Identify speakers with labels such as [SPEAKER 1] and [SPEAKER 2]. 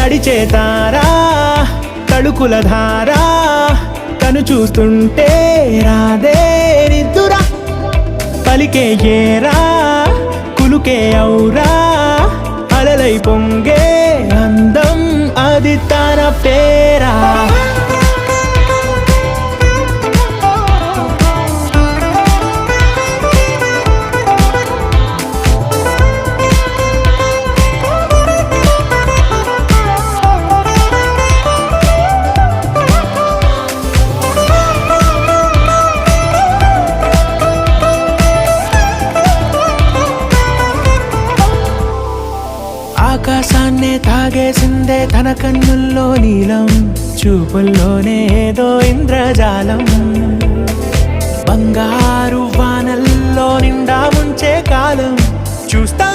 [SPEAKER 1] నడిచే తారా తళుకుల ధారా తను చూస్తుంటే రాదే నిద్దురా పలికే ఏరా కులుకే ఔరా అలలై పొంగే అందం అది తన పేరా ఆకాశాన్నే తాగేసిందే తన కన్నుల్లో నీలం చూపుల్లోనే ఏదో ఇంద్రజాలం బంగారు వానల్లో నిండా ముంచే కాలం చూస్తా